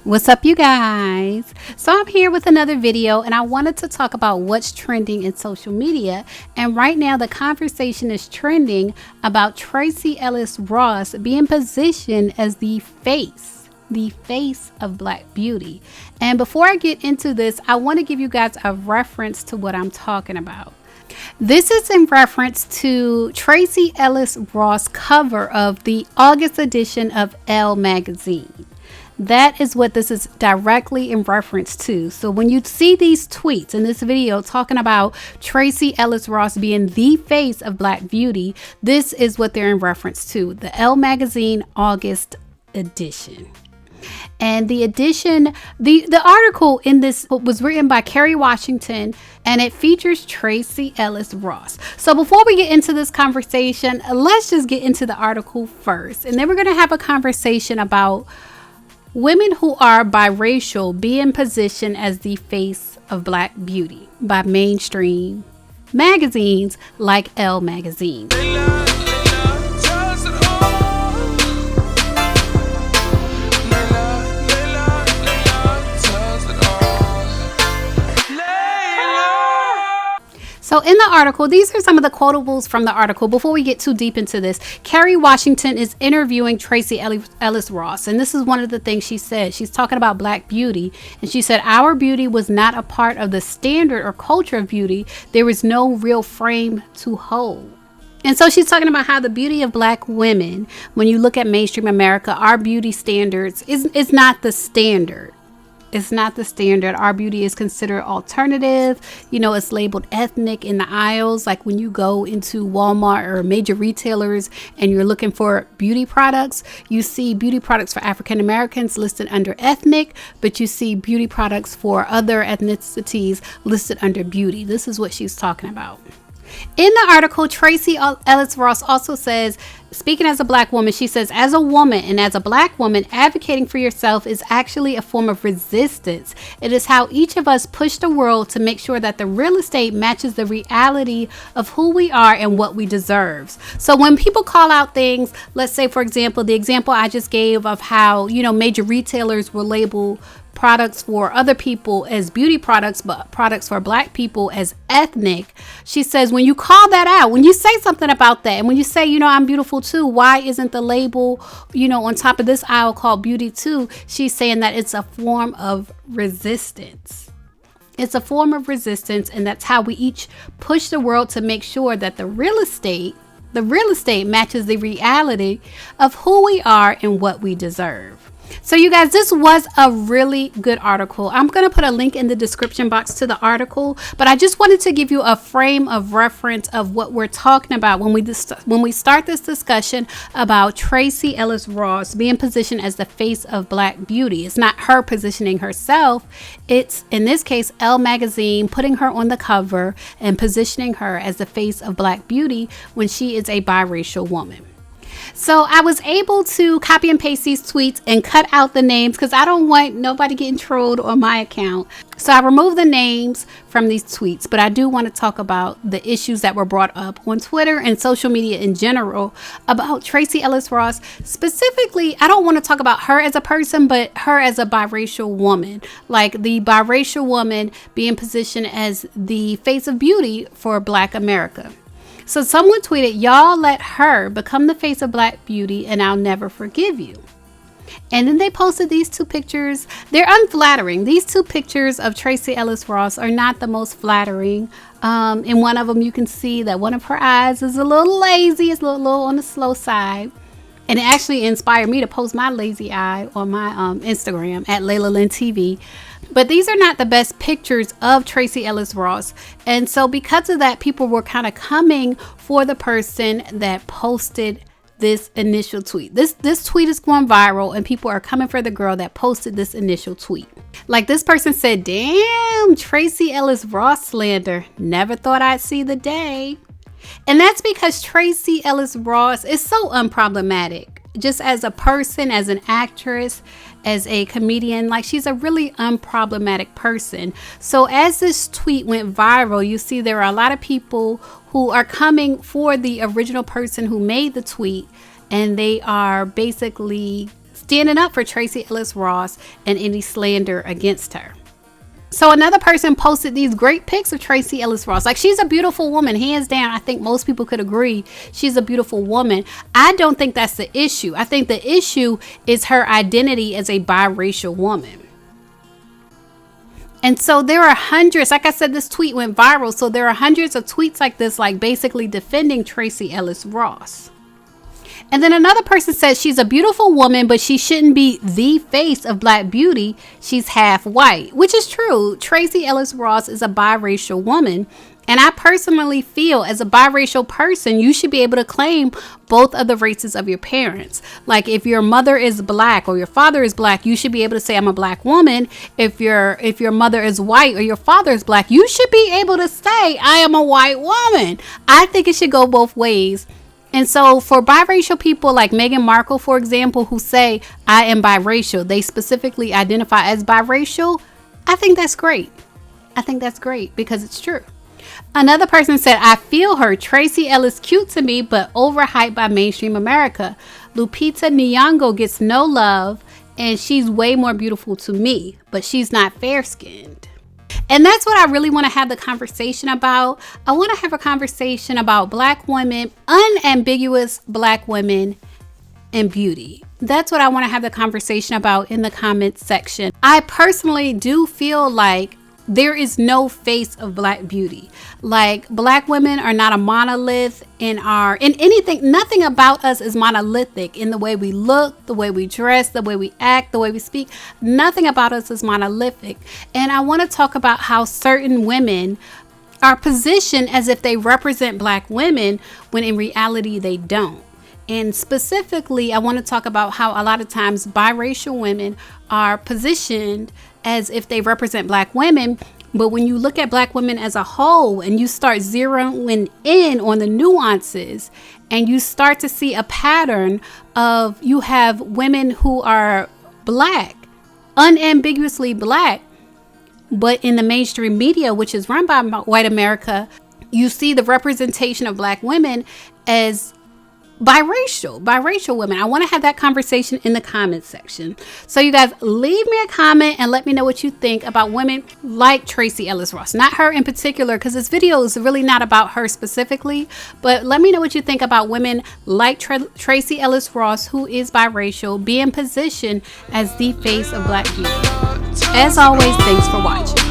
What's up, you guys? So I'm here with another video, and I wanted to talk about what's trending in social media. And right now the conversation is trending about Tracee Ellis Ross being positioned as the face of Black beauty. And before I get into this, I want to give you guys a reference to what I'm talking about. This is in reference to Tracee Ellis Ross cover of the August edition of Elle magazine. That is what this is directly in reference to. So when you see these tweets in this video talking about Tracee Ellis Ross being the face of Black beauty, this is what they're in reference to, the Elle magazine August edition. And the edition, the article in this was written by Kerry Washington, and it features Tracee Ellis Ross. So before we get into this conversation, let's just get into the article first. And then we're going to have a conversation about women who are biracial being positioned as the face of Black beauty by mainstream magazines like Elle magazine. So in the article, these are some of the quotables from the article. Before we get too deep into this, Kerry Washington is interviewing Tracee Ellis Ross. And this is one of the things she said. She's talking about Black beauty. And she said, our beauty was not a part of the standard or culture of beauty. There was no real frame to hold. And so she's talking about how the beauty of Black women, when you look at mainstream America, our beauty standards is not the standard. It's not the standard. Our beauty is considered alternative. You know, it's labeled ethnic in the aisles. Like when you go into Walmart or major retailers and you're looking for beauty products, you see beauty products for African Americans listed under ethnic, but you see beauty products for other ethnicities listed under beauty. This is what she's talking about. In the article, Tracee Ellis Ross also says, speaking as a Black woman, she says, as a woman and as a Black woman, advocating for yourself is actually a form of resistance. It is how each of us push the world to make sure that the real estate matches the reality of who we are and what we deserve. So when people call out things, let's say, for example, the example I just gave of how, you know, major retailers will label products for other people as beauty products, but products for Black people as ethnic. She says, when you call that out, when you say something about that, and when you say, you know, I'm beautiful too, why isn't the label, you know, on top of this aisle called beauty too? She's saying that it's a form of resistance. It's a form of resistance, and that's how we each push the world to make sure that the real estate matches the reality of who we are and what we deserve. So you guys, this was a really good article. I'm going to put a link in the description box to the article, but I just wanted to give you a frame of reference of what we're talking about when we start this discussion about Tracee Ellis Ross being positioned as the face of Black beauty. It's not her positioning herself. It's, in this case, Elle magazine putting her on the cover and positioning her as the face of Black beauty when she is a biracial woman. So I was able to copy and paste these tweets and cut out the names because I don't want nobody getting trolled on my account. So I removed the names from these tweets, but I do want to talk about the issues that were brought up on Twitter and social media in general about Tracee Ellis Ross. Specifically, I don't want to talk about her as a person, but her as a biracial woman, like the biracial woman being positioned as the face of beauty for Black America. So someone tweeted, y'all let her become the face of Black beauty and I'll never forgive you. And then they posted these two pictures. They're unflattering. These two pictures of Tracee Ellis Ross are not the most flattering. In one of them, you can see that one of her eyes is a little lazy. It's a little on the slow side. And it actually inspired me to post my lazy eye on my Instagram at LAILAHLYNNTV. But these are not the best pictures of Tracee Ellis Ross. And so because of that, people were kind of coming for the person that posted this initial tweet. This tweet is going viral and people are coming for the girl that posted this initial tweet. Like this person said, damn, Tracee Ellis Ross slander. Never thought I'd see the day. And that's because Tracee Ellis Ross is so unproblematic. Just as a person, as an actress, as a comedian, like she's a really unproblematic person. So as this tweet went viral, you see there are a lot of people who are coming for the original person who made the tweet, and they are basically standing up for Tracee Ellis Ross and any slander against her. So another person posted these great pics of Tracee Ellis Ross. Like, she's a beautiful woman, hands down. I think most people could agree she's a beautiful woman. I don't think that's the issue. I think the issue is her identity as a biracial woman. And so there are hundreds, like I said, this tweet went viral. So there are hundreds of tweets like this, like basically defending Tracee Ellis Ross. And then another person says she's a beautiful woman, but she shouldn't be the face of Black beauty. She's half white, which is true. Tracee Ellis Ross is a biracial woman. And I personally feel as a biracial person, you should be able to claim both of the races of your parents. Like, if your mother is Black or your father is Black, you should be able to say, I'm a Black woman. If your mother is white or your father is Black, you should be able to say, I am a white woman. I think it should go both ways. And so for biracial people like Meghan Markle, for example, who say, I am biracial, they specifically identify as biracial. I think that's great. I think that's great because it's true. Another person said, I feel her. Tracee Ellis cute to me, but overhyped by mainstream America. Lupita Nyong'o gets no love, and she's way more beautiful to me, but she's not fair-skinned. And that's what I really want to have the conversation about. I want to have a conversation about Black women, unambiguous Black women, and beauty. That's what I want to have the conversation about in the comments section. I personally do feel like there is no face of Black beauty. Like, Black women are not a monolith in anything. Nothing about us is monolithic in the way we look, the way we dress, the way we act, the way we speak. Nothing about us is monolithic. And I want to talk about how certain women are positioned as if they represent Black women when in reality they don't. And specifically, I want to talk about how a lot of times biracial women are positioned as if they represent Black women. But when you look at Black women as a whole and you start zeroing in on the nuances and you start to see a pattern of, you have women who are Black, unambiguously Black, but in the mainstream media, which is run by white America, you see the representation of Black women as biracial women. I want to have that conversation in the comments section. So you guys, leave me a comment and let me know what you think about women like Tracee Ellis Ross. Not her in particular, because this video is really not about her specifically, but let me know what you think about women like Tracee Ellis Ross, who is biracial, being positioned as the face of Black beauty. As always, thanks for watching.